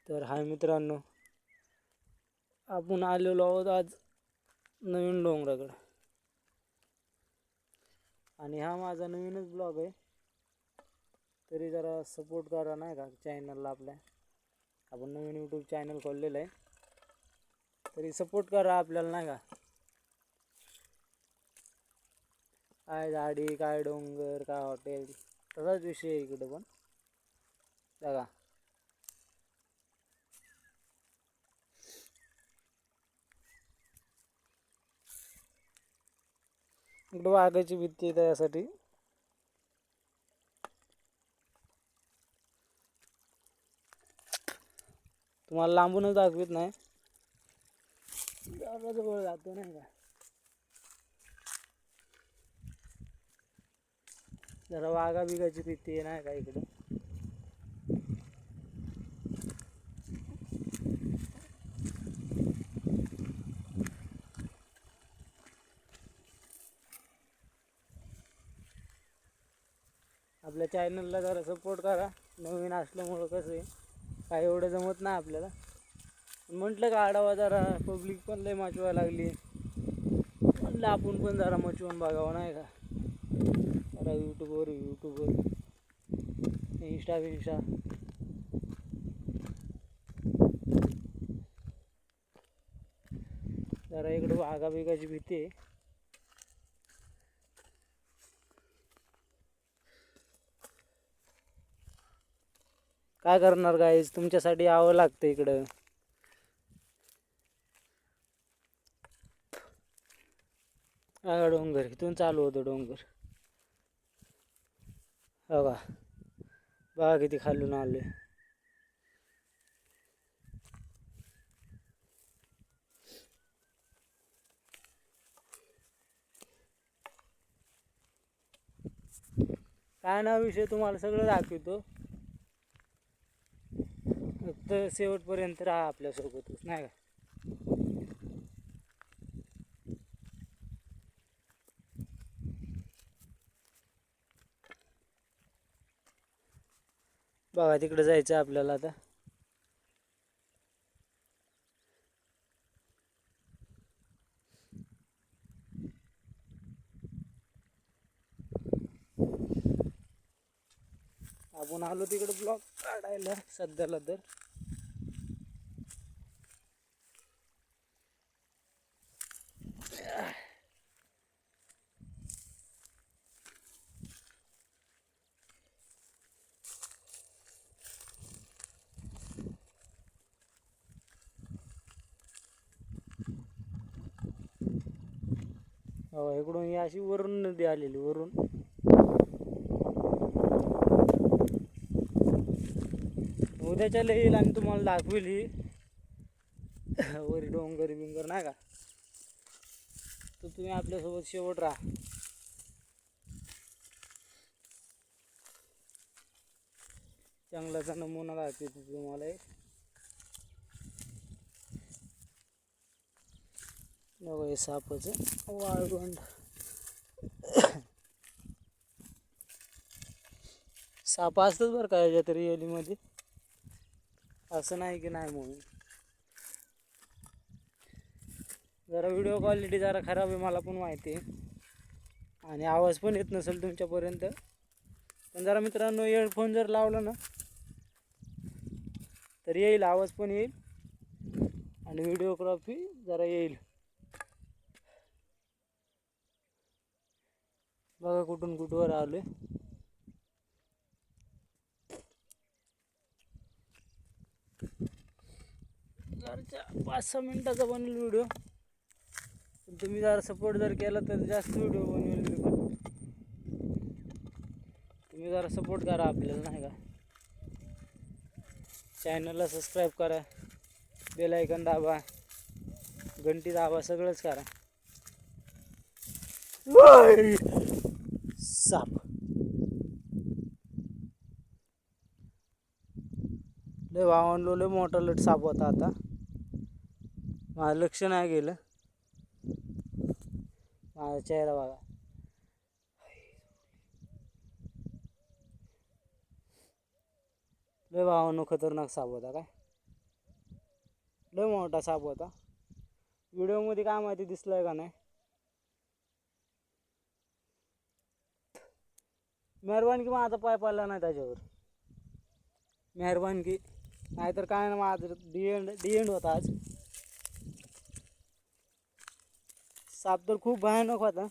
तर हाय मित्रांनो, आपण आलेलो आहोत आज नवीन डोंगराकडे. आणि हा माझा नवीनच ब्लॉग आहे, तरी जरा सपोर्ट करा नाही का चॅनलला. आपल्या आपण नवीन यूट्यूब चॅनल खोललेलं आहे, तरी सपोर्ट करा आपल्याला नाही का. काय झाडी, काय डोंगर, काय हॉटेल, तसाच विषय आहे इकडे पण बघा. इकडं वाघाची भीती आहे, त्यासाठी तुम्हाला लांबूनच दाखवित नाही, जवळ जातो नाही का. जरा वाघा बिगाची भीती आहे नाही का इकडं. आपल्या चॅनलला जरा सपोर्ट करा. नवीन असल्यामुळं कसं आहे, काय एवढं जमत नाही आपल्याला. म्हटलं का आढावा जरा, पब्लिक पण लय मचवायला लागली, म्हटलं आपण पण जरा मचवून बघावं नाही का. जरा यूट्यूबवर इंस्टा जरा इकडं वाघा बिगाची भीती आहे. काय करणार गाईज, तुमच्यासाठी यावं लागतं इकडं. डोंगर इथून चालू होतं डोंगर. बघा बघा किती खालून आले. काय ना विषय तुम्हाला सगळं दाखवतो, फक्त शेवटपर्यंत राहा आपल्यासोबतच नाही का. बघा तिकडे जायचं आपल्याला आता. आपण आलो तिकडे ब्लॉग काढायला सध्याला. तर इकडून ही अशी वरून नदी आलेली, वरून उद्याच्या येईल आणि तुम्हाला दाखवेल ही वरी डोंगर बिंगर नाही का. तर तुम्ही आपल्यासोबत शेवट राहा. चांगलाचा नमुना दाखवतो तुम्हाला एक. हे सापाचं वाळवंट. साप असतात बरं का याच्या तरी एलीमध्ये, असं नाही की नाही म्हणून. जरा व्हिडिओ क्वालिटी जरा खराब आहे, मला पण माहिती आहे, आणि आवाज पण येत नसेल तुमच्यापर्यंत. पण जरा मित्रांनो हेडफोन जर लावला ना तर येईल, आवाज पण येईल आणि व्हिडिओग्राफी जरा येईल. बघा कुठून कुठवर आलोय. जरा 5-6 मिनिटाचा बनेल व्हिडिओ, पण तुम्ही जरा सपोर्ट जर केला तर जास्त व्हिडिओ बनवेल मी पण. तुम्ही जरा सपोर्ट करा आपल्याला नाही का. चॅनलला सबस्क्राईब करा, बेल आयकॉन दाबा, घंटी दाबा, सगळंच करा. साप लय भावांनो, लय मोठा लट साप होता. आता माझं लक्ष नाही गेलं. माझा चेहरा बघा, लय भावांनो खतरनाक साप होता काय. लय मोठा साप होता. व्हिडिओमध्ये काय माहिती दिसलाय का नाही. मेहरबान की माझा पाय पडला नाही त्याच्यावर. मेहरबान की नाहीतर काय ना माझं डी एंड होता आज. साप तर खूप भयानक होता.